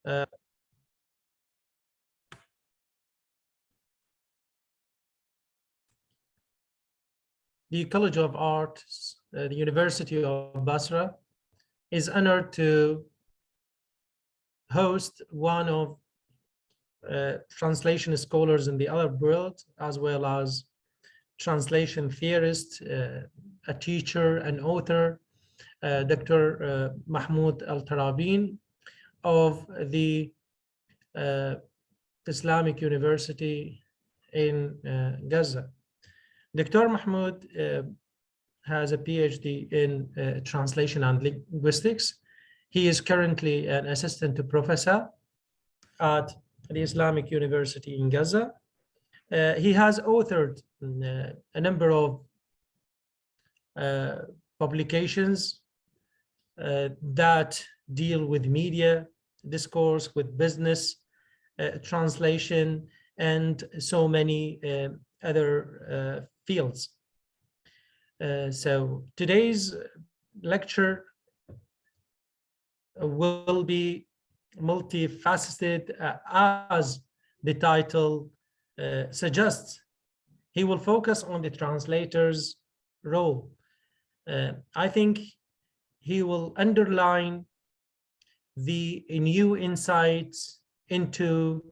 Uh, the College of Arts, the University of Basra, is honored to host one of translation scholars in the Arab world, as well as translation theorist, a teacher, an author, Dr. Mahmoud الترابين of the Islamic University in Gaza. Dr. Mahmoud has a PhD in translation and linguistics. He is currently an assistant professor at the Islamic University in Gaza. He has authored a number of publications that deal with media, discourse, with business, translation, and so many other fields. So today's lecture will be multifaceted, as the title suggests. He will focus on the translator's role. I think he will underline the new insights into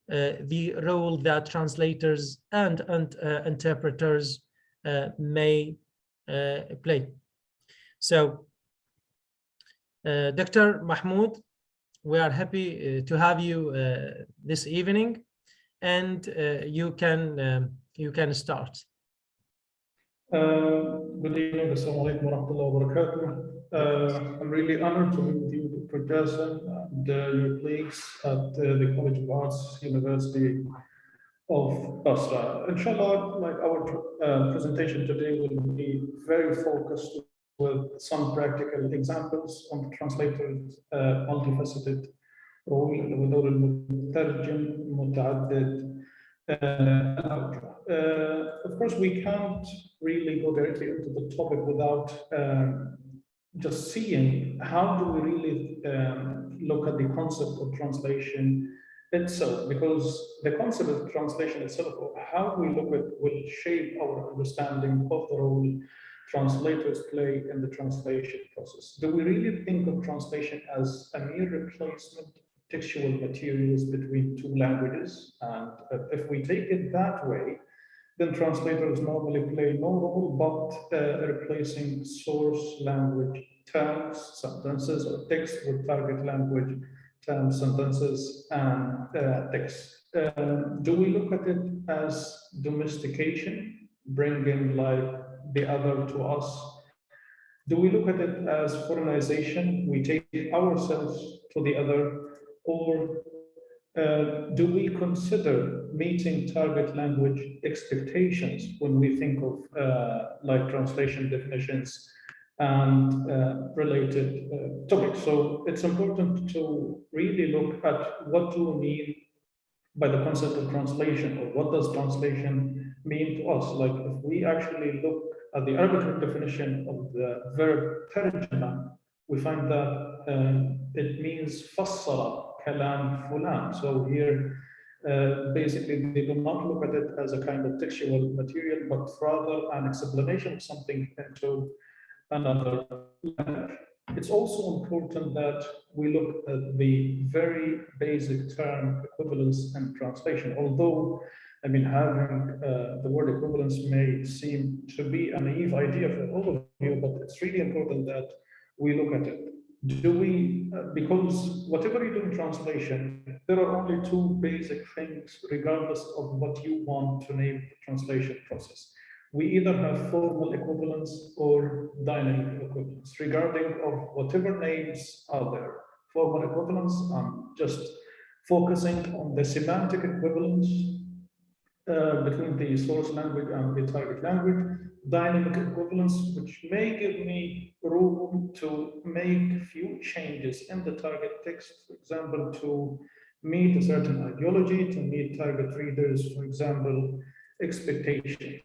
the role that translators and interpreters may play. So, Dr. Mahmoud, we are happy to have you this evening, and you can start. Good evening. Assalamu alaikum wa rahmatullahi wa barakatuh. I'm really honored to meet with you, Dr. Jason, and your colleagues at the College of Arts, University of Basra. Inshallah, like our presentation today will be very focused with some practical examples on the translator's multifaceted role, ودور المترجم متعدد الأوجه. Of course, we can't really go directly into the topic without just seeing how do we really look at the concept of translation itself, because the concept of translation itself, or how we look at it, will shape our understanding of the role translators play in the translation process. Do we really think of translation as a mere replacement of textual materials between two languages? And if we take it that way, then translators normally play no role but replacing source language terms, sentences, or text with target language terms, sentences, and text. Do we look at it as domestication, bringing like the other to us? Do we look at it as foreignization? We take ourselves to the other, or do we consider meeting target language expectations when we think of like translation definitions and related topics? So it's important to really look at what do we mean by the concept of translation, or what does translation mean to us? Like if we actually look at the Arabic definition of the verb ترجم, we find that it means فسر كلام فلان. So here, basically, they do not look at it as a kind of textual material, but rather an explanation of something into another language. It's also important that we look at the very basic term equivalence and translation. Although, I mean, having the word equivalence may seem to be a naive idea for all of you, but it's really important that we look at it. Do we, because whatever you do in translation, there are only two basic things, regardless of what you want to name the translation process. We either have formal equivalence or dynamic equivalence. Regarding of whatever names are there, formal equivalence, I'm just focusing on the semantic equivalence between the source language and the target language. Dynamic equivalence, which may give me room to make few changes in the target text, for example, to meet a certain ideology, to meet target readers, for example, expectations.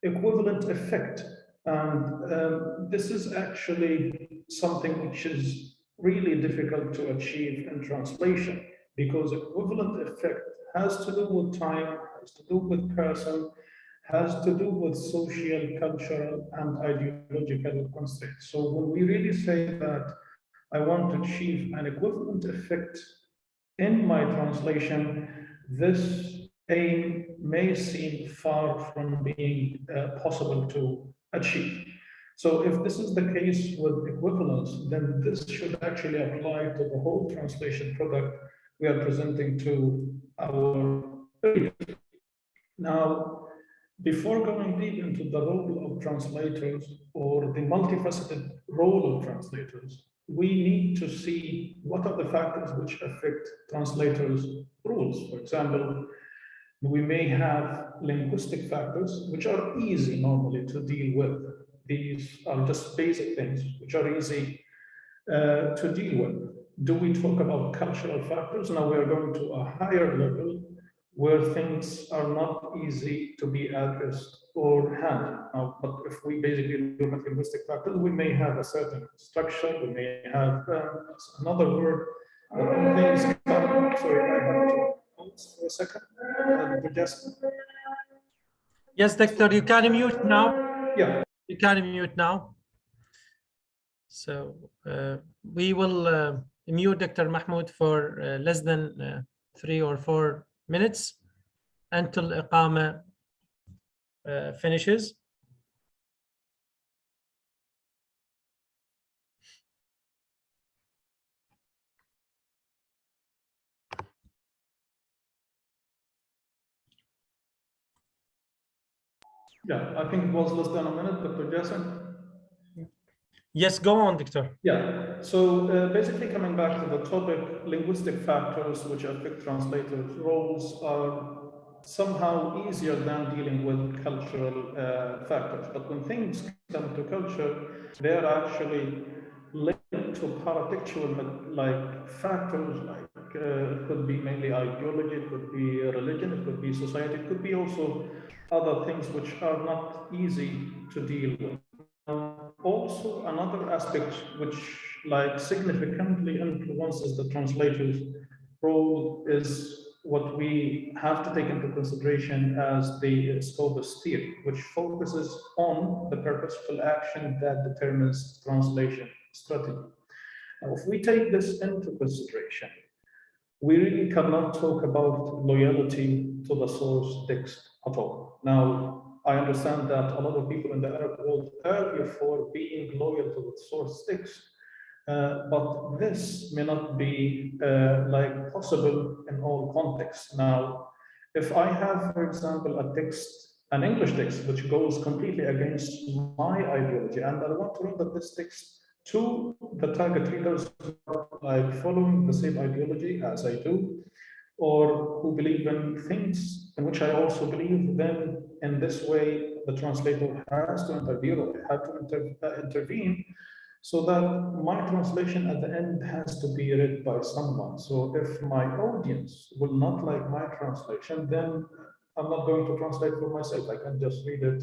Equivalent effect, and this is actually something which is really difficult to achieve in translation, because equivalent effect has to do with time, has to do with person, has to do with social, cultural, and ideological constraints. So when we really say that I want to achieve an equivalent effect in my translation, this aim may seem far from being possible to achieve. So if this is the case with equivalence, then this should actually apply to the whole translation product we are presenting to our readers. Now, before going deep into the role of translators or the multifaceted role of translators, we need to see what are the factors which affect translators' roles. For example, we may have linguistic factors which are easy normally to deal with. These are just basic things which are easy to deal with. Do we talk about cultural factors? Now we are going to a higher level where things are not easy to be addressed or handled. Now, but if we basically look at linguistic factors, we may have a certain structure, we may have another word, but when things come, sorry, I have to pause for a second. Yes, Doctor, you can mute now. Yeah. You can mute now. So we will mute Dr. Mahmoud for less than 3 or 4 minutes until Iqama finishes. Yeah, I think it was less than a minute, Dr. Jason. Yes, go on, Doctor. Yeah, so basically coming back to the topic, linguistic factors which affect translators' roles are somehow easier than dealing with cultural factors. But when things come to culture, they are actually linked to paratextual like factors, like it could be mainly ideology, it could be religion, it could be society, it could be also other things which are not easy to deal with. Also, another aspect which like significantly influences the translator's role is what we have to take into consideration as the Scopus theory, which focuses on the purposeful action that determines translation strategy. Now, if we take this into consideration, we really cannot talk about loyalty to the source text at all. Now, I understand that a lot of people in the Arab world argue for being loyal to the source text, but this may not be like possible in all contexts. Now, if I have, for example, a text, an English text, which goes completely against my ideology, and I want to render this text to the target readers like following the same ideology as I do, or who believe in things in which I also believe, then in this way, the translator has to intervene or have to intervene so that my translation at the end has to be read by someone. So if my audience will not like my translation, then I'm not going to translate for myself. I can just read it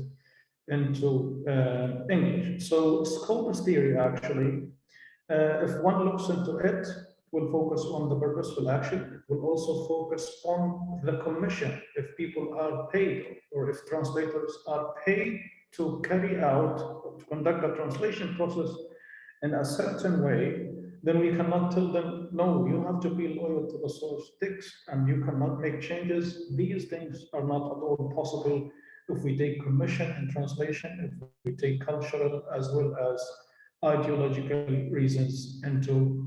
into English. So Scopus theory actually, if one looks into it, will focus on the purposeful action. It will also focus on the commission. If people are paid or if translators are paid to carry out, or to conduct the translation process in a certain way, then we cannot tell them, no, you have to be loyal to the source text and you cannot make changes. These things are not at all possible if we take commission in translation, if we take cultural as well as ideological reasons into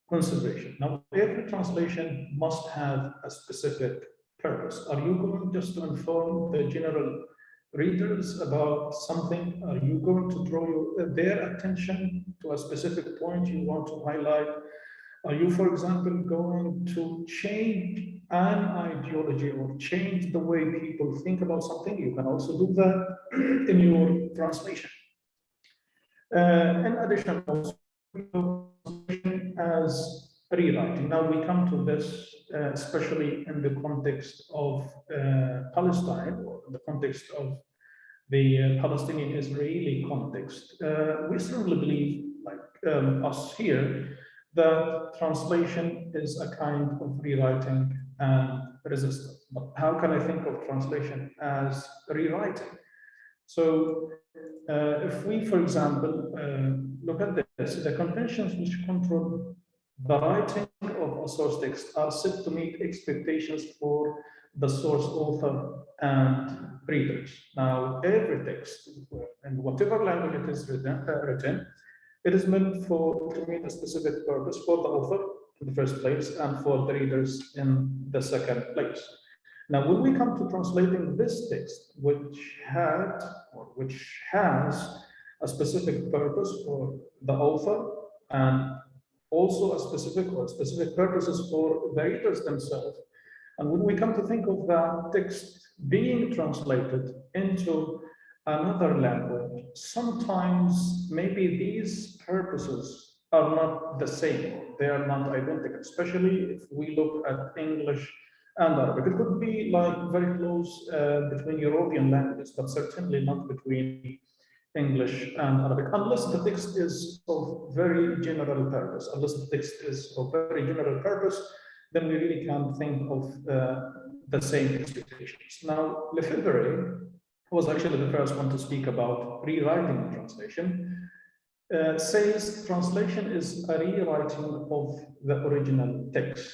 consideration. Now, every translation must have a specific purpose. Are you going just to inform the general readers about something? Are you going to draw their attention to a specific point you want to highlight? Are you, for example, going to change an ideology or change the way people think about something? You can also do that in your translation. In addition, also as rewriting. Now we come to this, especially in the context of Palestine, or the context of the Palestinian-Israeli context. We strongly believe, like us here, that translation is a kind of rewriting and resistance. But how can I think of translation as rewriting? So if we, for example, look at this, the conventions which control the writing of a source text are set to meet expectations for the source author and readers. Now, every text, in whatever language it is written, it is meant to meet a specific purpose for the author in the first place and for the readers in the second place. Now, when we come to translating this text, which has a specific purpose for the author and also specific purposes for the readers themselves, and when we come to think of that text being translated into another language, sometimes maybe these purposes are not the same. They are not identical, especially if we look at English and Arabic. It could be like very close between European languages, but certainly not between English and Arabic, unless the text is of very general purpose. Unless the text is of very general purpose, then we really can't think of the same expectations. Now, Lefebvre was actually the first one to speak about rewriting translation, says translation is a rewriting of the original text.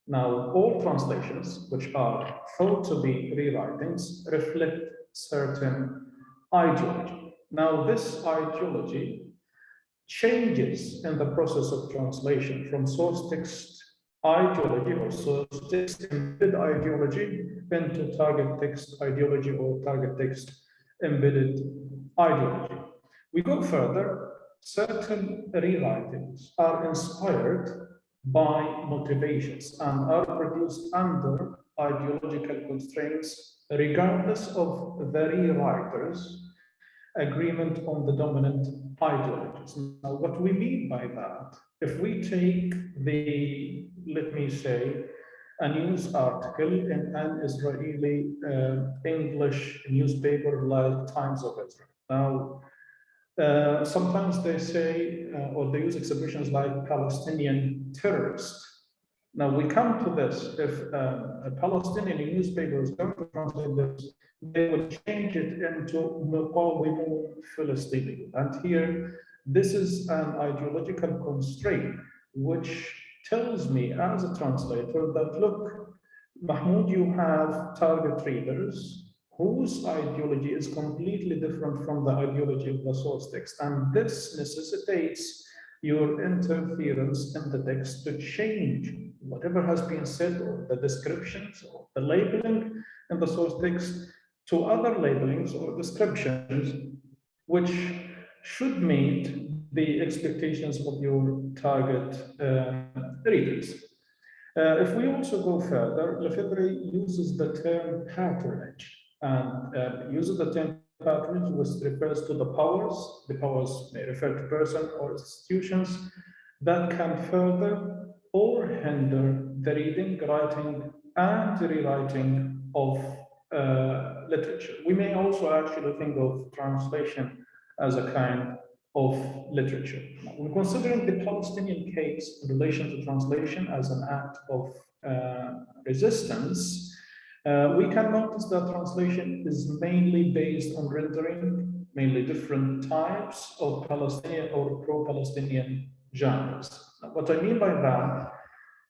Now, all translations, which are thought to be rewritings, reflect certain ideology. Now, this ideology changes in the process of translation from source text ideology or source text embedded ideology into target text ideology or target text embedded ideology. We go further, certain rewritings are inspired by motivations and are produced under ideological constraints, regardless of the rewriter's agreement on the dominant ideologies. Now, what we mean by that, if we take the, let me say, a news article in an Israeli English newspaper like Times of Israel. Now, sometimes they say, or they use expressions like Palestinian terrorist. Now we come to this, if a Palestinian newspaper is going to translate this, they will change it into Muqawimun Philistini. And here, this is an ideological constraint, which tells me as a translator that, look, Mahmoud, you have target readers whose ideology is completely different from the ideology of the source text. And this necessitates your interference in the text to change whatever has been said, or the descriptions, or the labeling in the source text to other labelings or descriptions which should meet the expectations of your target readers. If we also go further, Lefebvre uses the term patronage, and uses the term patronage, which refers to the powers. The powers may refer to person or institutions that can further or hinder the reading, writing, and rewriting of literature. We may also actually think of translation as a kind of literature. Now, when considering the Palestinian case in relation to translation as an act of resistance, we can notice that translation is mainly based on rendering mainly different types of Palestinian or pro-Palestinian genres. Now, what I mean by that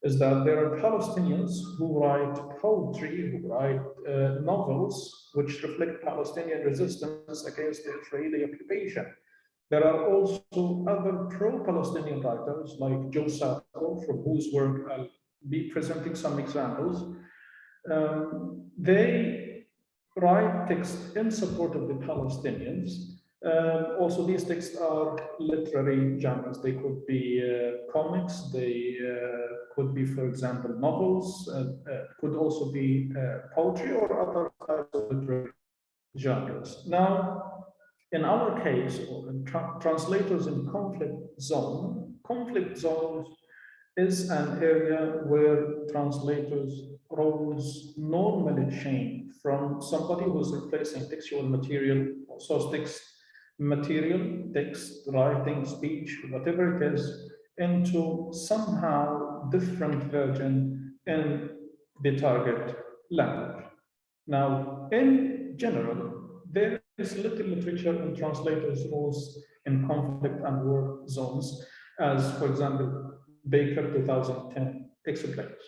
is that there are Palestinians who write poetry, who write novels which reflect Palestinian resistance against the Israeli occupation. There are also other pro-Palestinian writers like Joe Sacco, from whose work I'll be presenting some examples. They write texts in support of the Palestinians. Also, these texts are literary genres. They could be comics, they could be, for example, novels, could also be poetry or other types of literary genres. Now, in our case, translators in conflict zones is an area where translators' roles normally change from somebody who's replacing textual material, source text material, text, writing, speech, whatever it is, into somehow different version in the target language. Now, in general, there is little literature on translators' roles in conflict and war zones, as, for example, Baker 2010 explains.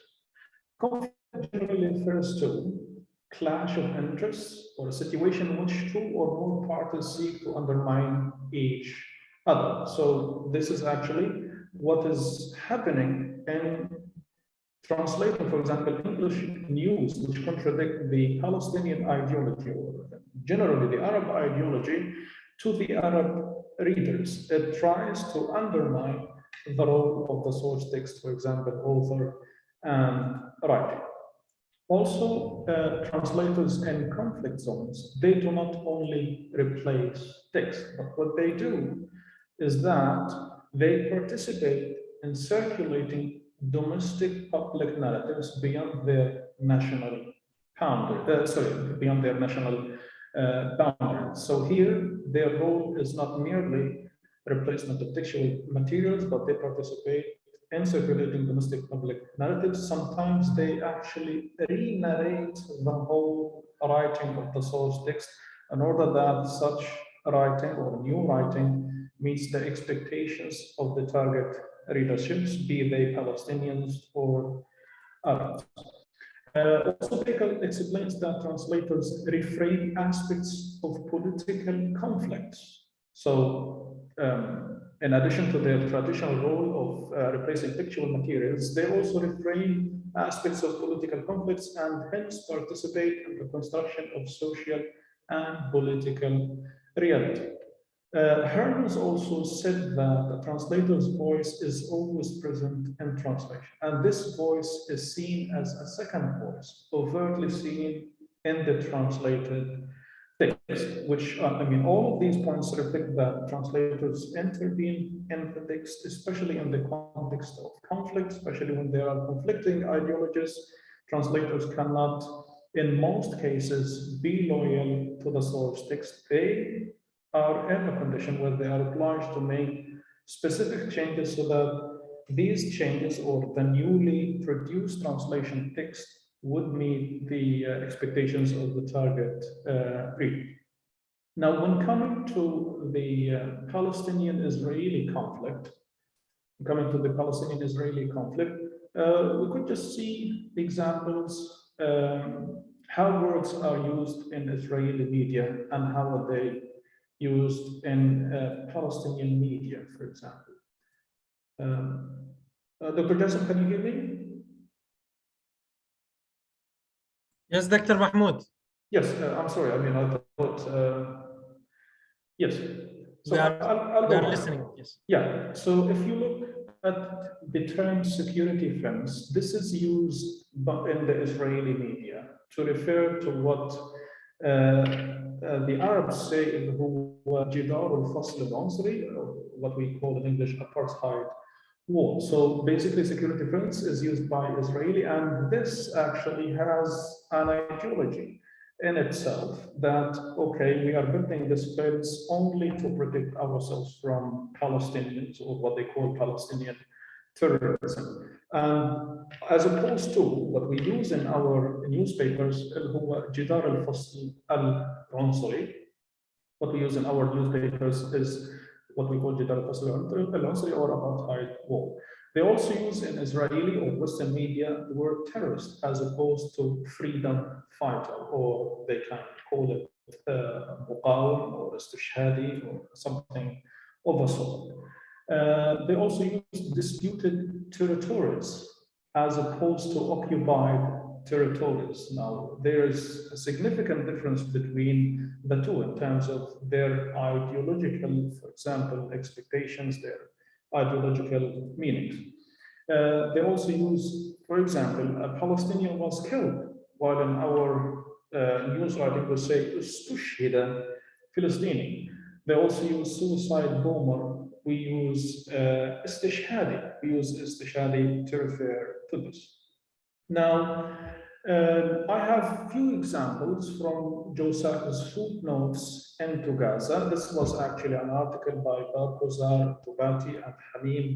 Conflict generally refers to clash of interests or a situation in which two or more parties seek to undermine each other. So this is actually what is happening in translating, for example, English news, which contradict the Palestinian ideology or generally the Arab ideology to the Arab readers. It tries to undermine the role of the source text, for example, author and writer. Also, translators in conflict zones, they do not only replace text, but what they do is that they participate in circulating domestic public narratives beyond their national boundaries. So here, their role is not merely replacement of textual materials, but they participate in circulating domestic public narratives. Sometimes they actually re-narrate the whole writing of the source text in order that such writing or new writing meets the expectations of the target readerships, be they Palestinians or Arabs. Also, Baker explains that translators reframe aspects of political conflicts. So, in addition to their traditional role of replacing textual materials, they also reframe aspects of political conflicts and hence participate in the construction of social and political reality. Hermes also said that the translator's voice is always present in translation, and this voice is seen as a second voice, overtly seen in the translated text, which, all of these points reflect that translators intervene in the text, especially in the context of conflict, especially when there are conflicting ideologies. Translators cannot, in most cases, be loyal to the source text. They are in a condition where they are obliged to make specific changes so that these changes or the newly produced translation text would meet the expectations of the target reader. Now, when coming to the Palestinian-Israeli conflict, we could just see examples how words are used in Israeli media and how are they used in Palestinian media, for example. Dr. Jassim, can you hear me? Yes, Dr. Mahmoud. Yes, I'm sorry. I thought, yes. So we are listening, yes. Yeah, so if you look at the term security fence, this is used in the Israeli media to refer to what the Arabs say who جدار الفصل العنصري, or what we call in English apartheid wall. So basically, security fence is used by Israeli, and this actually has an ideology in itself that, okay, we are building this fence only to protect ourselves from Palestinians, or what they call Palestinian terrorism. And as opposed to what we use in our newspapers, جدار الفصل العنصري, what we use in our newspapers is what we call جدار الفصل العنصري or apartheid wall. They also use in Israeli or Western media the word terrorist as opposed to freedom fighter, or they can call it مقاوم or استشهادي or something of a sort. They also use disputed territories as opposed to occupied territories. Now, there is a significant difference between the two in terms of their ideological, for example, expectations, their ideological meanings. They also use, for example, a Palestinian was killed, while in our news writing we say استشهد فلسطيني. They also use suicide bomber. We use istishhadi. We use istishhadi to refer to this. Now, I have few examples from Joe Sacker's footnotes into Gaza. This was actually an article by Barkozar, Tubati, and Hamim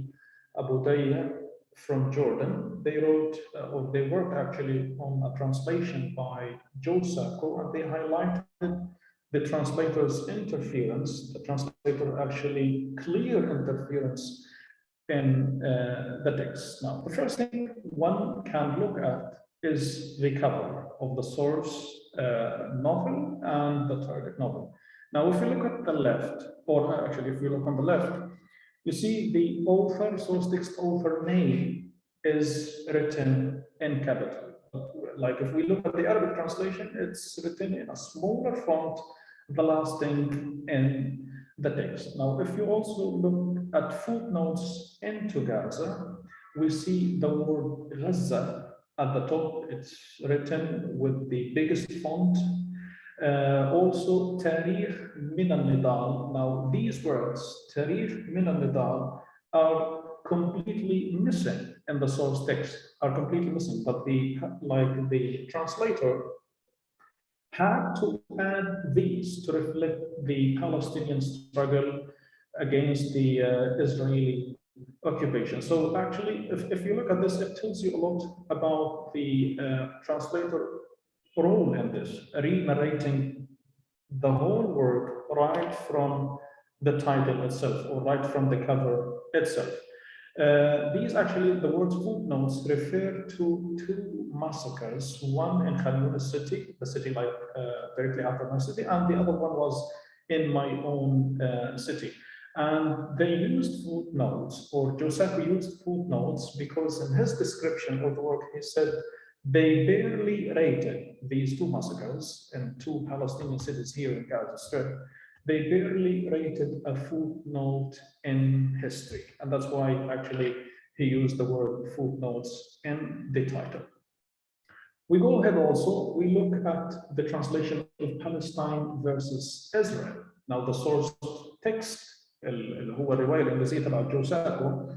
Abu Dayya from Jordan. They wrote, or they worked actually on a translation by Joe Sacco, and they highlighted the translator's interference, the translator actually clear interference in the text. Now, the first thing one can look at is the cover of the source novel and the target novel. Now, if you look at the left, or actually if you look on the left, you see the author, source text author name is written in capital. Like if we look at the Arabic translation, it's written in a smaller font, the last thing in the text. Now, if you also look at footnotes into Gaza, we see the word Gaza at the top. It's written with the biggest font. Also, Tariq min al-Nidal. Now, these words, Tariq min al-Nidal, are completely missing in the source text, are completely missing, but the translator had to add these to reflect the Palestinian struggle against the Israeli occupation. So actually, if you look at this, it tells you a lot about the translator role in this, re-narrating the whole work right from the title itself, or right from the cover itself. These actually, the words footnotes refer to two massacres, one in Khan Yunis city, the city like directly after my city, and the other one was in my own city. And they used footnotes, or Joseph used footnotes, because in his description of the work, he said they barely rated these two massacres in two Palestinian cities here in Gaza Strip. They barely rated a footnote in history. And that's why actually he used the word footnotes in the title. We go ahead also, we look at the translation of Palestine versus Israel. Now the source text, اللي هو الرواية الإنجليزية تبع جو ساكو,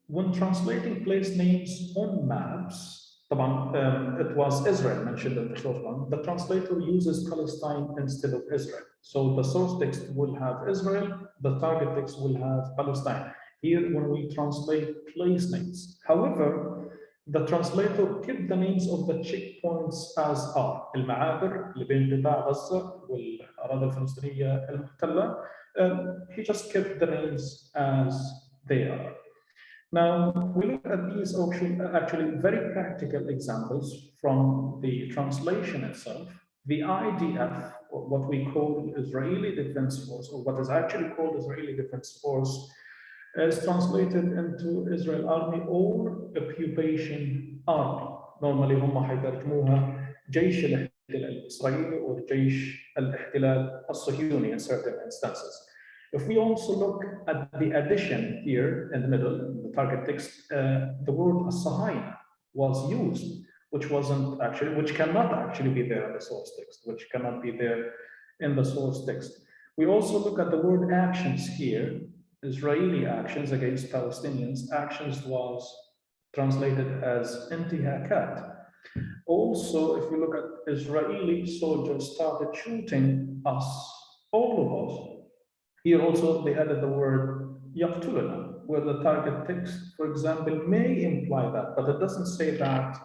when translating place names on maps, it was Israel mentioned in the short one. The translator uses Palestine instead of Israel. So the source text will have Israel, the target text will have Palestine. Here, when we translate place names. However, the translator kept the names of the checkpoints as are. المعابر اللي بين قطاع غزة والأراضي الفلسطينية المحتلة. He just kept the names as they are. Now, we look at these actually very practical examples from the translation itself. The IDF, or what we call Israeli Defense Force, or what is actually called Israeli Defense Force, is translated into Israel Army or Occupation Army. Normally, هم حيترجموها جيش الاحتلال الإسرائيلي or جيش الاحتلال الصهيوني in certain instances. If we also look at the addition here in the middle, in the target text, the word Sahayna was used, which cannot actually be there in the source text, which cannot be there in the source text. We also look at the word actions here, Israeli actions against Palestinians. Actions was translated as intihakat. Also, if we look at Israeli soldiers started shooting us, all of us. Here also they added the word yaqtuluna, where the target text, for example, may imply that, but it doesn't say that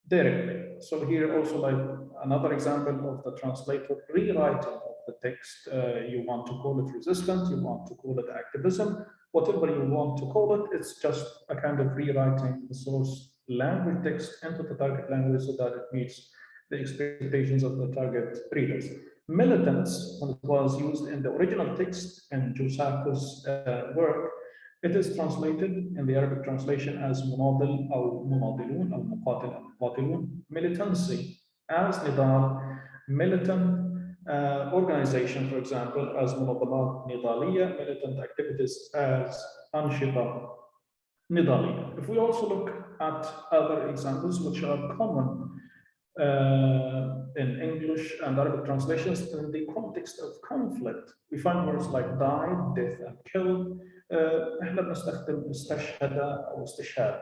directly. So here also, like another example of the translator rewriting of the text. You want to call it resistance, you want to call it activism, whatever you want to call it, it's just a kind of rewriting the source language text into the target language so that it meets the expectations of the target readers. Militants, when it was used in the original text in Josako's work, it is translated in the Arabic translation as munadil or munadilun or muqatil or muqatilun. Militancy as nidal, militant organization, for example, as munadalat nidaliya, militant activities as anshita nidaliya. If we also look at other examples which are common in English and Arabic translations, in the context of conflict, we find words like died, death, and killed. احنا بنستخدم استشهد أو استشهاد.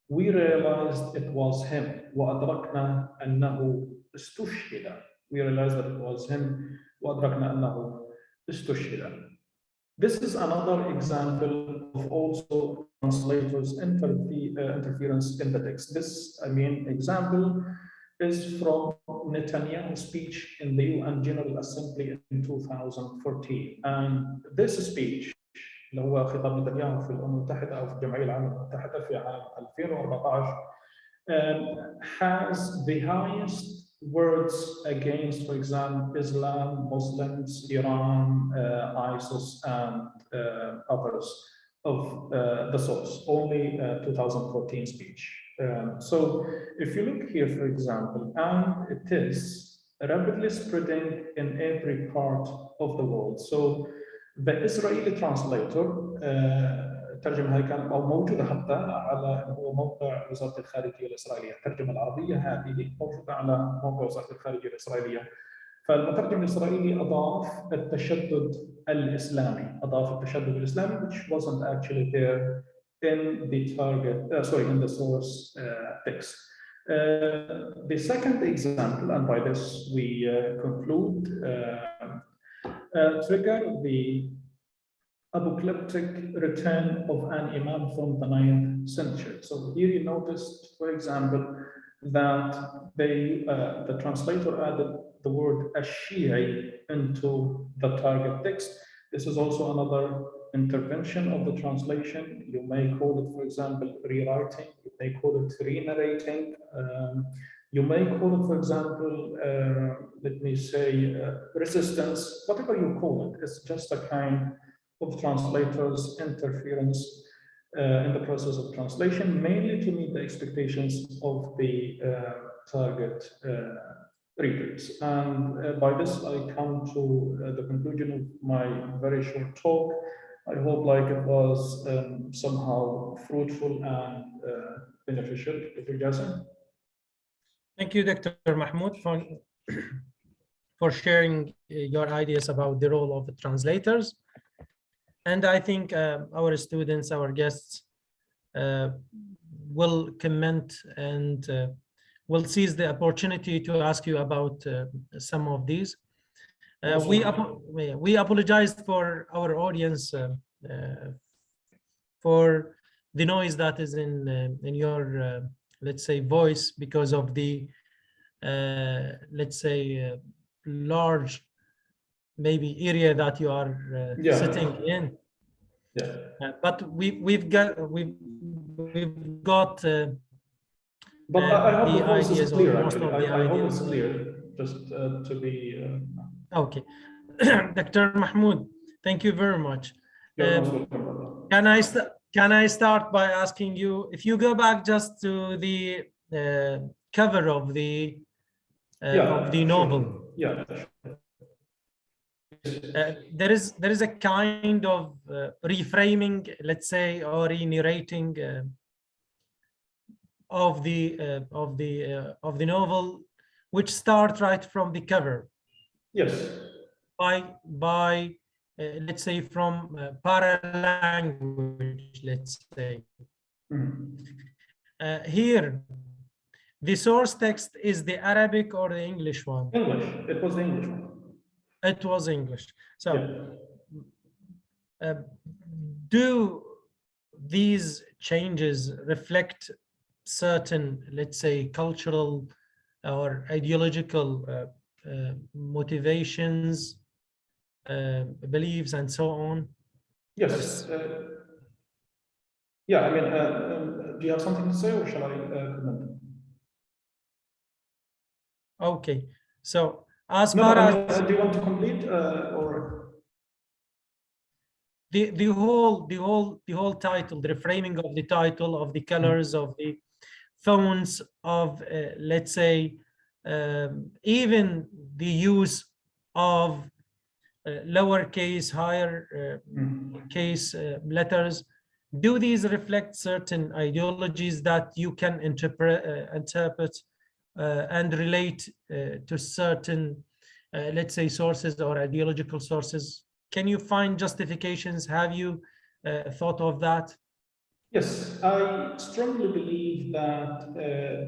We realized it was him. وأدركنا أنه استشهد. We realized that it was him. وأدركنا أنه استشهد. This is another example of also translators interference in the text. This, example is from Netanyahu's speech in the UN General Assembly in 2014. And this speech, اللي هو خطاب نتنياهو في الأمم المتحدة أو في الجمعية العامة المتحدة في عام 2014, has the highest words against, for example, Islam, Muslims, Iran, ISIS, and others of the source, only 2014 speech. So if you look here, for example, and it is rapidly spreading in every part of the world. So the Israeli translator الترجمة هاي كانت موجودة حتى على هو موقع وزارة الخارجية الإسرائيلية. الترجمة العربية هذه موجودة على موقع وزارة الخارجية الإسرائيلية. فالمترجم الإسرائيلي أضاف التشدد الإسلامي، which wasn't actually there in the in the source text. The second example, and by this we conclude, trigger the apocalyptic return of an imam from the 9th century. So here you noticed, for example, that the translator added the word Ashiri into the target text. This is also another intervention of the translation. You may call it, for example, rewriting. You may call it re-narrating. You may call it, for example, let me say, resistance. Whatever you call it, it's just a kind of translators' interference in the process of translation, mainly to meet the expectations of the target readers. And by this, I come to the conclusion of my very short talk. I hope it was somehow fruitful and beneficial. Dr. Jassim. Thank you, Dr. Mahmoud, for sharing your ideas about the role of the translators. And I think our students, our guests, will comment and will seize the opportunity to ask you about some of these. We apologize for our audience for the noise that is in your, let's say, voice because of the, let's say, large maybe area that you are sitting in. Yeah. But we've got but I hope the voice is clear. Most of the I hope ideas. it's clear. Just to be. Okay, Dr. Mahmoud, thank you very much. Can I start by asking you if you go back just to the cover of the novel? Sure. Yeah. There is a kind of reframing, let's say, or re-narrating of the novel, which starts right from the cover. Yes. By let's say from paralanguage, let's say. Here, the source text is the Arabic or the English one? English. It was the English one. It was English. So, do these changes reflect certain, let's say, cultural or ideological motivations, beliefs, and so on? Yes. Yeah, do you have something to say, or shall I comment? Okay. So, as far as do you want to complete or the whole title, the reframing of the title, of the colors, of the fonts, of let's say even the use of lowercase, higher case letters, do these reflect certain ideologies that you can interpret and relate to certain, let's say, sources or ideological sources? Can you find justifications? Have you thought of that? Yes, I strongly believe that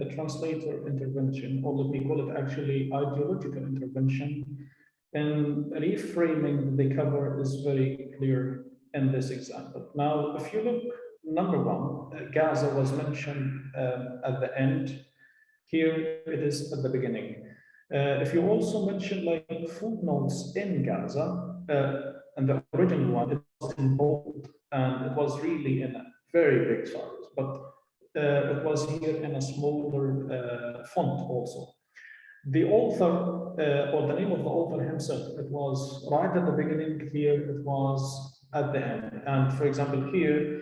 the translator intervention, or let me call it actually ideological intervention, in reframing the cover is very clear in this example. Now, if you look, number one, Gaza was mentioned at the end. Here it is at the beginning. If you also mention like footnotes in Gaza, and the original one, it was in bold and it was really in a very big size, but it was here in a smaller font also. The author, or the name of the author himself, it was right at the beginning, here it was at the end. And for example, here,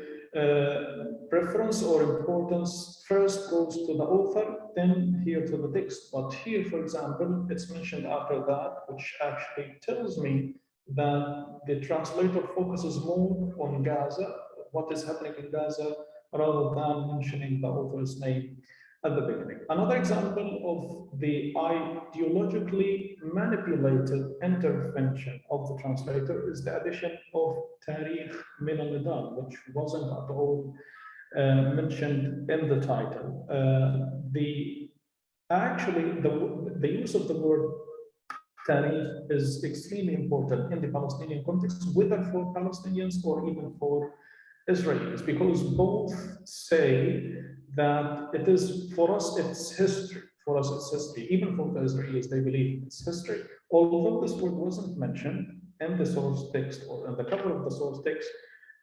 preference or importance first goes to the author, then here to the text. But here, for example, it's mentioned after that, which actually tells me that the translator focuses more on Gaza, what is happening in Gaza, rather than mentioning the author's name at the beginning. Another example of the ideologically manipulated intervention of the translator is the addition of Tariq min al-Nidal, which wasn't at all mentioned in the title. The use of the word Tariq is extremely important in the Palestinian context, whether for Palestinians or even for Israelis, because both say that it is, for us, it's history. For us, it's history. Even for the Israelis, they believe it's history. Although this word wasn't mentioned in the source text or in the cover of the source text,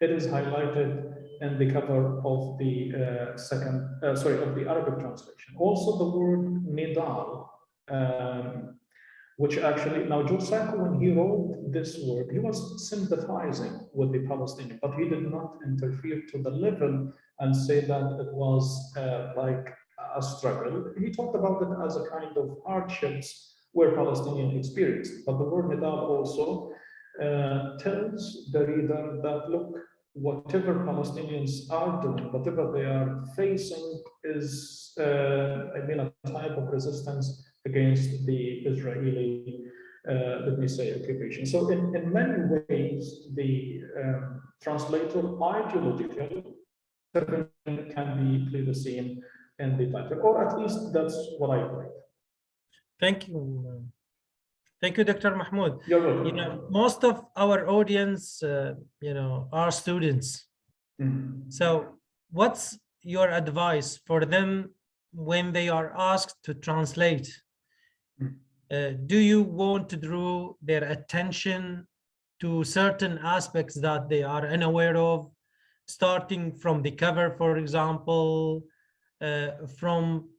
it is highlighted in the cover of the of the Arabic translation. Also, the word nidal, which actually, now George Sacco, when he wrote this word, he was sympathizing with the Palestinian, but he did not interfere to the level and say that it was like a struggle. He talked about it as a kind of hardships where Palestinians experienced. But the word nidal also tells the reader that, look, whatever Palestinians are doing, whatever they are facing is, a type of resistance against the Israeli, let me say, occupation. So in many ways, the translator ideological can be clearly seen in the title, or at least that's what I believe. Thank you. Thank you, Dr. Mahmoud. You're welcome. Most of our audience, are students. So what's your advice for them when they are asked to translate? Do you want to draw their attention to certain aspects that they are unaware of, starting from the cover, for example, from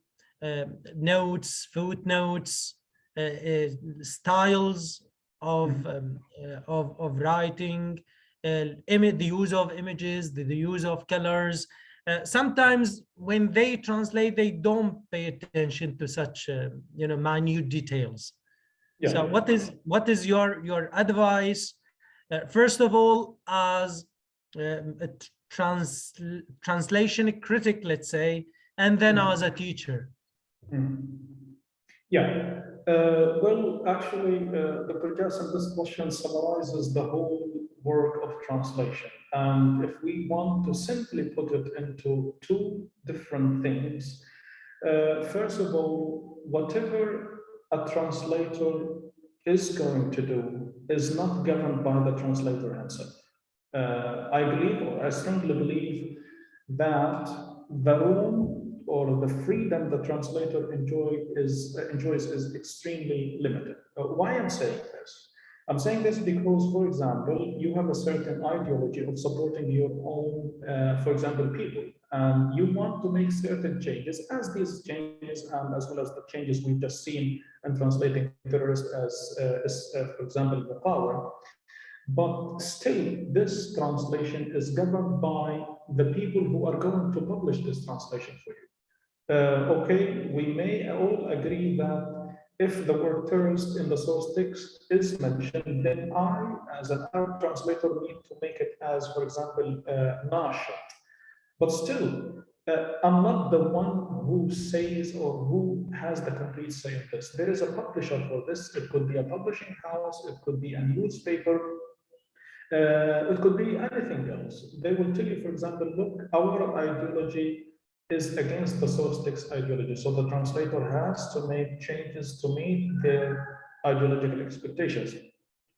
notes, footnotes, styles of writing, the use of images, the use of colors? Sometimes when they translate, they don't pay attention to such minute details. Yeah. So what is your advice, first of all, as a translation critic, let's say, and then as a teacher? Yeah. Well, actually, Dr. Jassim, this question summarizes the whole work of translation. And if we want to simply put it into two different things, first of all, whatever a translator is going to do is not governed by the translator himself. I believe, or I strongly believe, that the room or the freedom the translator enjoys is extremely limited. Why I'm saying this? I'm saying this because, for example, you have a certain ideology of supporting your own, for example, people, and you want to make certain changes, as these changes and as well as the changes we've just seen in translating terrorists as for example, the power. But still, this translation is governed by the people who are going to publish this translation for you. Okay, we may all agree that if the word terrorist in the source text is mentioned, then I, as an Arab translator, need to make it as, for example, nashat. But still, I'm not the one who says or who has the complete say of this. There is a publisher for this. It could be a publishing house, it could be a newspaper, it could be anything else. They will tell you, for example, look, our ideology is against the source text ideology. So the translator has to make changes to meet their ideological expectations.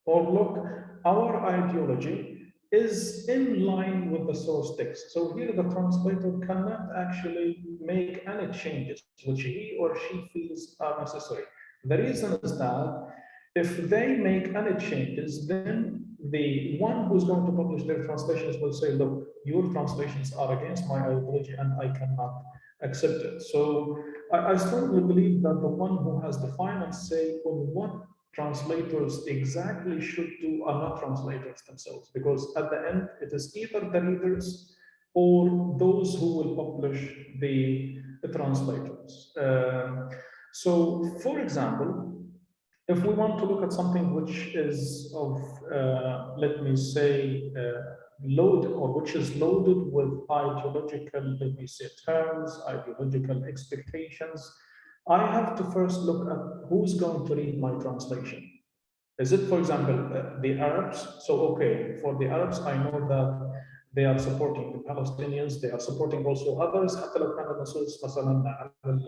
Or look, our ideology is in line with the source text. So here the translator cannot actually make any changes which he or she feels are necessary. The reason is that if they make any changes, then the one who's going to publish their translations will say, look, your translations are against my ideology and I cannot accept it. So I strongly believe that the one who has the final say on what translators exactly should do are not translators themselves, because at the end, it is either the readers or those who will publish the translators. So, for example, if we want to look at something which is of, let me say, loaded, or which is loaded with ideological, let me say, terms, ideological expectations, I have to first look at who's going to read my translation. Is it, for example, the Arabs? So, okay, for the Arabs, I know that they are supporting the Palestinians, they are supporting also others, حتى لو كان النصوص مثلا على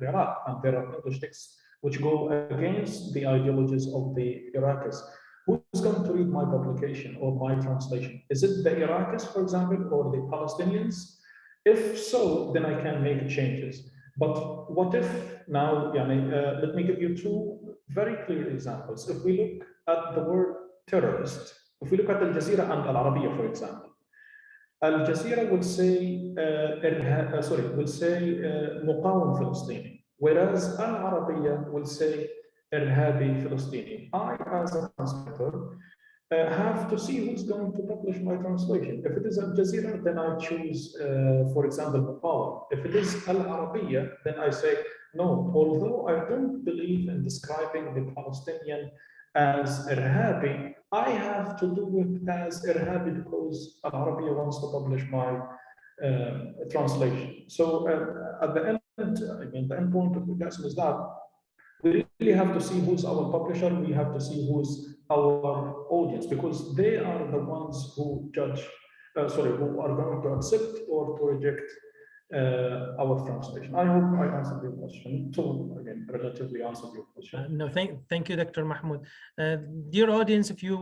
العراق, and there are English texts which go against the ideologies of the Iraqis. Who's going to read my publication or my translation? Is it the Iraqis, for example, or the Palestinians? If so, then I can make changes. But what if now, let me give you two very clear examples. If we look at the word terrorist, if we look at Al Jazeera and Al Arabiya, for example, Al Jazeera will say, will say مقاوم فلسطيني, whereas Al Arabiya will say إرهابي فلسطيني. I, as a translator, have to see who's going to publish my translation. If it is Al Jazeera, then I choose, for example, Muqawam. If it is Al Arabiya, then I say, no, although I don't believe in describing the Palestinian as Irhabi, I have to do it as Irhabi because Al Arabiya wants to publish my translation. So at the end, the end point of the lesson is that we really have to see who's our publisher, we have to see who's our audience, because they are the ones who judge, who are going to accept or to reject our translation. I hope I answered your question, again, relatively answered your question. No, thank you, Dr. Mahmoud. Dear audience, if you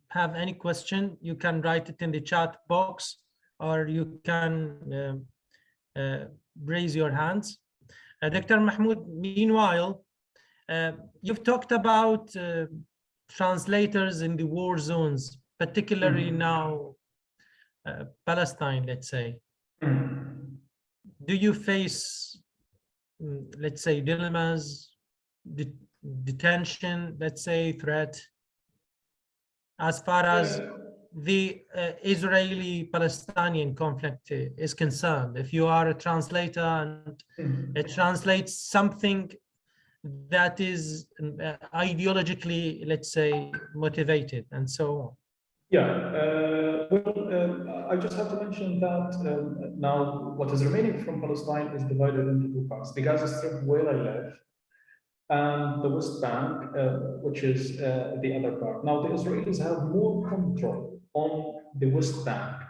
have any question, you can write it in the chat box, or you can raise your hands. Dr. Mahmoud, meanwhile, you've talked about translators in the war zones, particularly now Palestine, let's say. Do you face, let's say, dilemmas, detention, let's say, threat, as far as the Israeli-Palestinian conflict is concerned? If you are a translator and it translates something that is ideologically, let's say, motivated and so on. Yeah, I just have to mention that now what is remaining from Palestine is divided into two parts. The Gaza Strip, where I live, and the West Bank, which is the other part. Now, the Israelis have more control on the West Bank,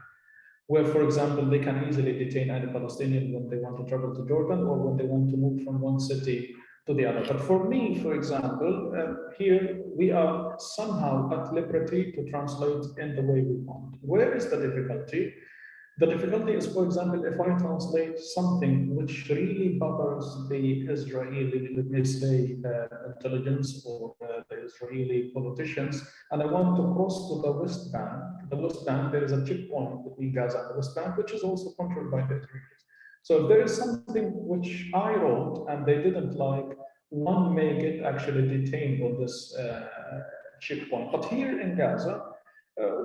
where, for example, they can easily detain any Palestinian when they want to travel to Jordan or when they want to move from one city to the other. But for me, for example, here we are somehow at liberty to translate in the way we want. Where is the difficulty? The difficulty is, for example, if I translate something which really bothers the Israeli, let me say, intelligence or the Israeli politicians, and I want to cross to the West Bank, there is a checkpoint between Gaza and the West Bank, which is also controlled by the Israelis. So if there is something which I wrote and they didn't like, one may get actually detained on this checkpoint. But here in Gaza,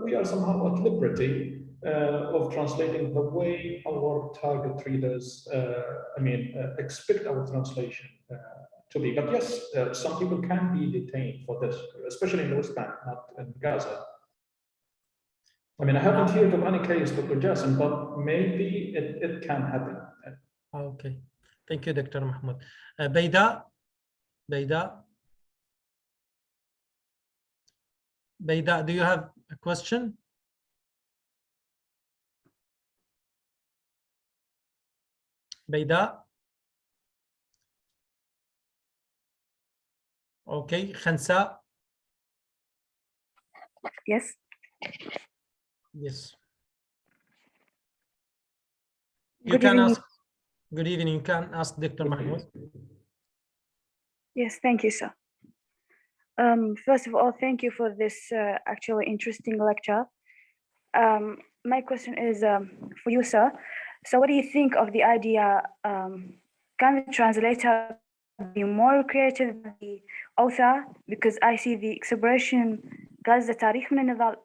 we are somehow at liberty of translating the way our target readers, expect our translation to be. But yes, some people can be detained for this, especially in the West Bank, not in Gaza. I mean, I haven't heard of any case, Dr. Jassim, but maybe it can happen. Okay, thank you, Dr. Mahmoud. Bayda, do you have a question? Bayda? Okay, Khansa. Yes. Yes. You Good can evening. ask. Good evening. You can ask Dr. Mahmoud. Yes, thank you, sir. First of all, thank you for this actually interesting lecture. My question is for you, sir. So what do you think of the idea, can the translator be more creative than the author? Because I see the expression Gaza تاريخ من النضال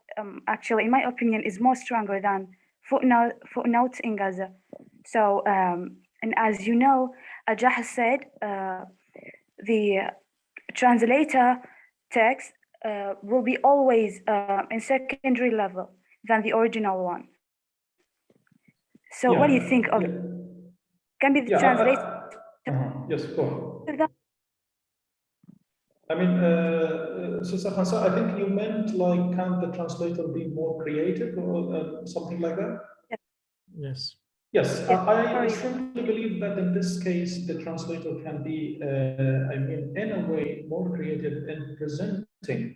actually, in my opinion, is more stronger than footnotes in Gaza. So, and as you know, Ajah has said, the translator text will be always in secondary level than the original one. So what do you think of can be the translator? Yes, go ahead. I mean, Sister Khansa, I think you meant like, can the translator be more creative or something like that? Yes. Yes, I strongly believe that in this case, the translator can be, I mean, in a way, more creative in presenting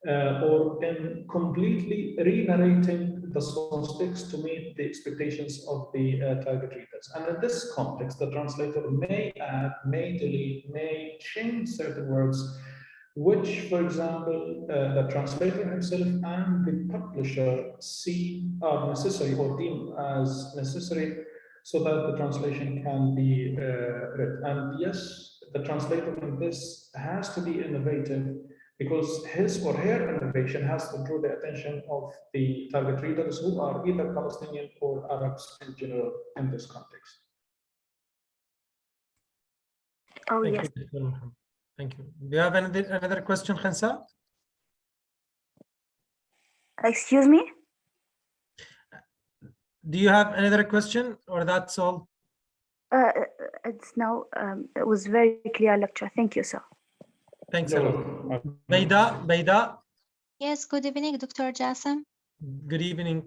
or in completely re-narrating the source text to meet the expectations of the target readers. And in this context, the translator may add, may delete, may change certain words, which, for example, the translator himself and the publisher see are necessary or deem as necessary so that the translation can be read. And yes, the translator in this has to be innovative, because his or her innovation has to draw the attention of the target readers who are either Palestinian or Arabs in general in this context. Oh, Thank yes. you, Dr. Mahmoud. Thank you. Do you have another question, Khansa? Excuse me? Do you have another question, or that's all? It's no, it was very clear lecture. Thank you, sir. Thanks a lot. Bayda. Yes, good evening, Dr. Jassim. Good evening.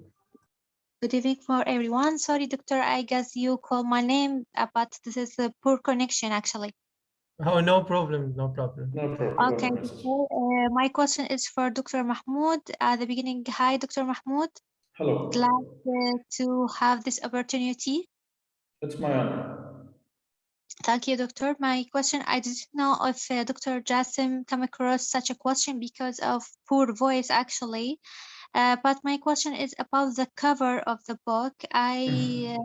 Good evening for everyone. Sorry, Doctor, I guess you called my name, but this is a poor connection, actually. Oh, no problem, no problem. No problem. Okay, my question is for Dr. Mahmoud. At the beginning, hi, Dr. Mahmoud. Hello. Glad to have this opportunity. It's my honor. Thank you, Doctor. My question, I didn't know if Dr. Jassim come across such a question because of poor voice, actually. But my question is about the cover of the book. I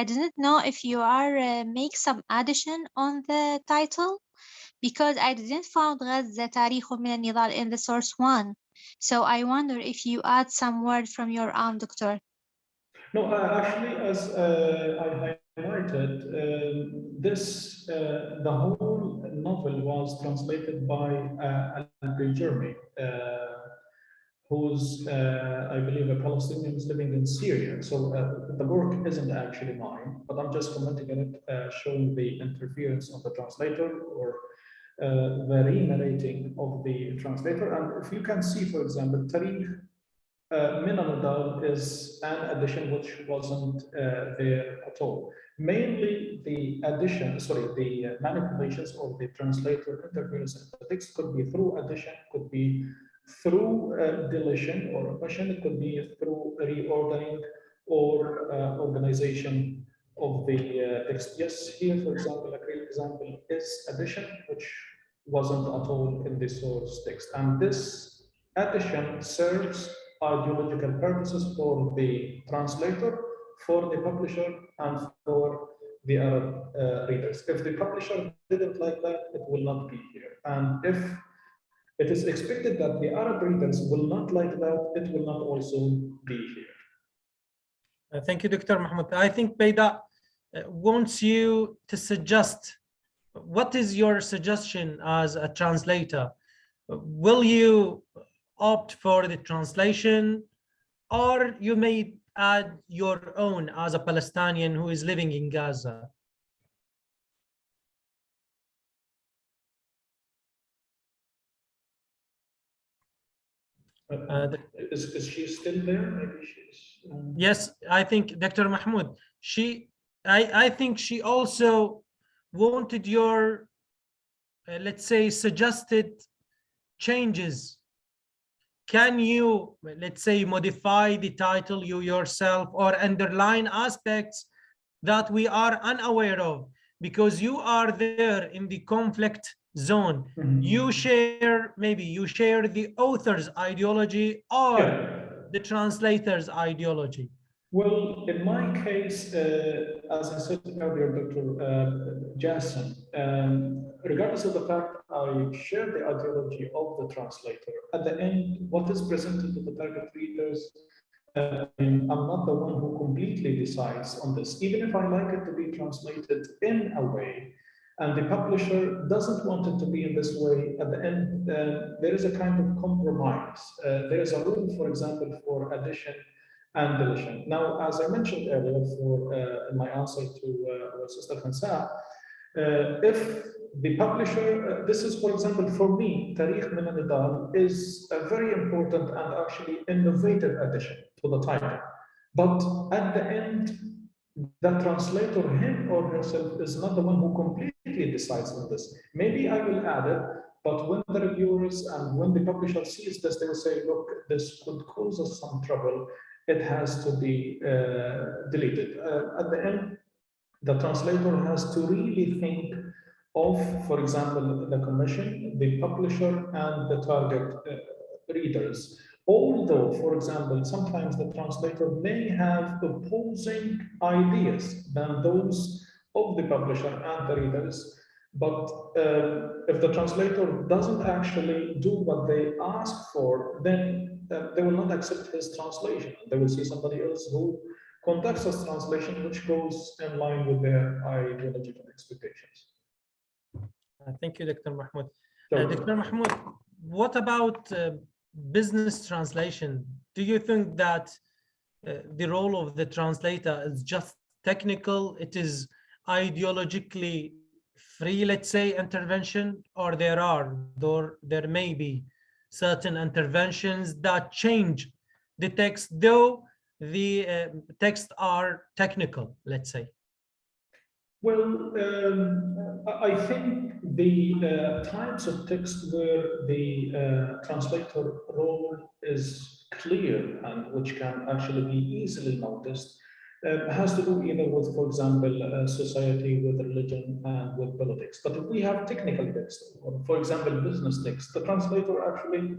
didn't know if you are make some addition on the title, because I didn't find غزة تاريخ من النضال in the source one. So I wonder if you add some word from your own, Doctor. No, actually, as I highlighted, the whole novel was translated by Al-Jermi, who's, I believe, a Palestinian living in Syria. So the work isn't actually mine, but I'm just commenting on it, showing the interference of the translator or the re-narrating of the translator. And if you can see, for example, Tariq من النضال is an addition which wasn't there at all. Mainly the addition, the manipulations of the translator interference in the text could be through addition, could be through deletion or omission, it could be through reordering or organization of the text. Yes, here, for example, a great example is addition, which wasn't at all in the source text. And this addition serves ideological purposes for the translator, for the publisher, and for the Arab readers. If the publisher didn't like that, it will not be here. And if it is expected that the Arab readers will not like that, it will not also be here. Thank you, Dr. Mahmoud. I think Bayda wants you to suggest, what is your suggestion as a translator? Will you opt for the translation, or you may add your own as a Palestinian who is living in Gaza? Is she still there? Maybe she's. Yes, I think Dr. Mahmoud, I think she also wanted your let's say, suggested changes? Can you, let's say, modify the title you yourself or underline aspects that we are unaware of? Because you are there in the conflict zone. You share, maybe you share the author's ideology or the translator's ideology. Well, in my case, as I said earlier, Dr. Jason, regardless of the fact I share the ideology of the translator, at the end, what is presented to the target readers, I'm not the one who completely decides on this. Even if I like it to be translated in a way, and the publisher doesn't want it to be in this way, at the end, there is a kind of compromise. There is a rule, for example, for addition and deletion. Now, as I mentioned earlier, in my answer to our sister Khansa, if the publisher, this is, for example, for me, Tariq min al-Nidal is a very important and actually innovative addition to the title. But at the end, the translator, him or herself, is not the one who completely decides on this. Maybe I will add it, but when the reviewers and when the publisher sees this, they will say, look, this could cause us some trouble. It has to be deleted. At the end, the translator has to really think of, for example, the commission, the publisher, and the target readers. Although, for example, sometimes the translator may have opposing ideas than those of the publisher and the readers, but if the translator doesn't actually do what they ask for, then they will not accept his translation. They will see somebody else who conducts this translation which goes in line with their ideological expectations. Thank you, Dr. Mahmoud. Dr. Mahmoud, what about business translation? Do you think that the role of the translator is just technical? It is ideologically free, let's say, intervention, or there may be certain interventions that change the text, though the texts are technical, let's say? Well, I think the types of text where the translator role is clear and which can actually be easily noticed has to do either with, for example, society, with religion, and with politics. But if we have technical text, or for example, business text, the translator actually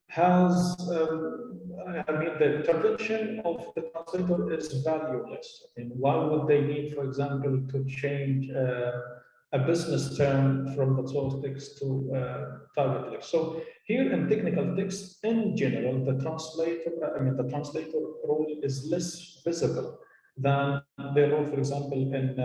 has, the intervention of the translator is valueless. I mean, why would they need, for example, to change a business term from the source text to target text? So here in technical text, in general, the translator role is less visible than their role, for example, in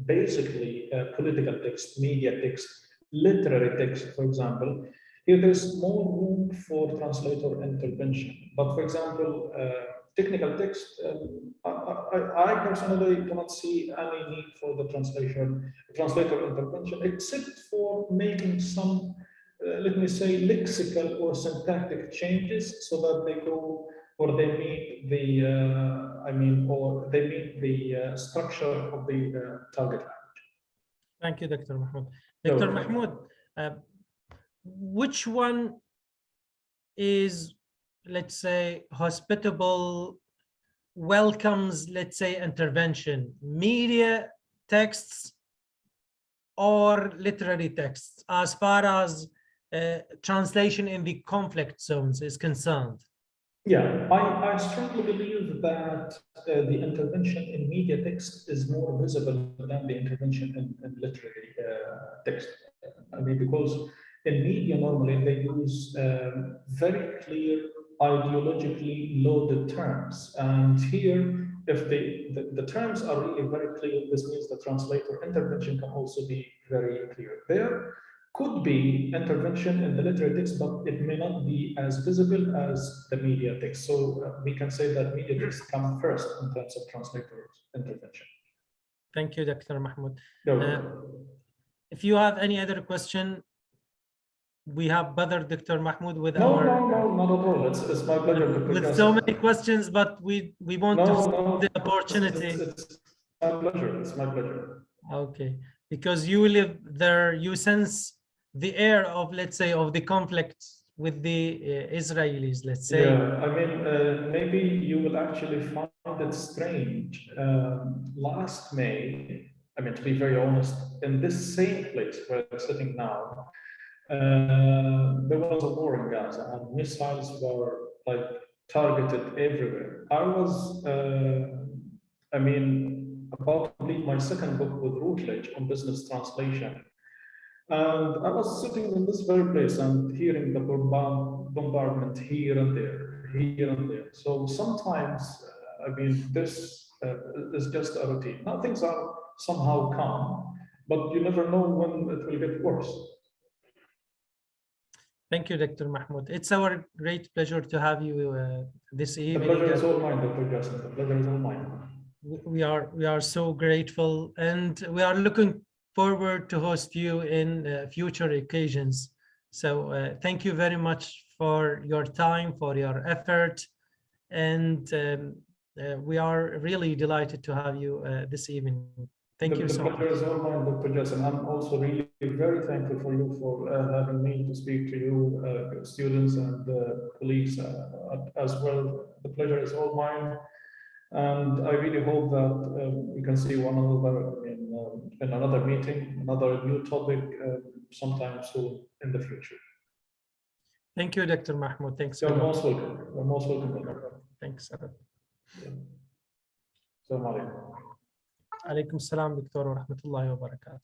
basically political text, media text, literary text, for example. Here there's more room for translator intervention. But for example, technical text, I personally do not see any need for the translator intervention, except for making some, let me say, lexical or syntactic changes so that they go or they meet the, or they meet the structure of the target language. Thank you, Dr. Mahmoud. Dr. Mahmoud, which one is, let's say, hospitable, welcomes, let's say, intervention, media texts or literary texts, as far as translation in the conflict zones is concerned? Yeah, I strongly believe that the intervention in media text is more visible than the intervention in literary text. I mean, because in media, normally they use very clear ideologically loaded terms. And here, if the terms are really very clear, this means the translator intervention can also be very clear. There could be intervention in the literary text, but it may not be as visible as the media text. So we can say that media text come first in terms of translator intervention. Thank you, Dr. Mahmoud. If you have any other question, we have bothered Dr. Mahmoud with No, not at all. It's my pleasure. With so many questions, but we want to see the opportunity. It's my pleasure. It's my pleasure. Okay. because you live there, you sense the air of, let's say, of the conflict with the Israelis, let's say. Yeah, I mean, maybe you will actually find it strange. Last May, I mean, to be very honest, in this same place where we're sitting now, there was a war in Gaza and missiles were like targeted everywhere. I was, I mean, about to complete my second book with Routledge on business translation. And I was sitting in this very place and hearing the bombardment here and there, here and there. So sometimes, I mean, this is just a routine. Now things are somehow calm, but you never know when it will get worse. Thank you, Dr. Mahmoud. It's our great pleasure to have you this evening. The pleasure is all mine, Dr. Jassim. The pleasure is all mine. We are so grateful, and we are looking forward to host you in future occasions. So thank you very much for your time, for your effort, and we are really delighted to have you this evening. Thank you so much. The pleasure is all mine, Dr. Jassim. I'm also really very thankful for you for having me to speak to you, students and colleagues as well. The pleasure is all mine. And I really hope that we can see one another in another meeting, another new topic sometime soon in the future. Thank you, Dr. Mahmoud. Thanks. You're most welcome. You're most welcome. Thanks. Assalamu alaikum. عليكم السلام دكتور ورحمة الله وبركاته.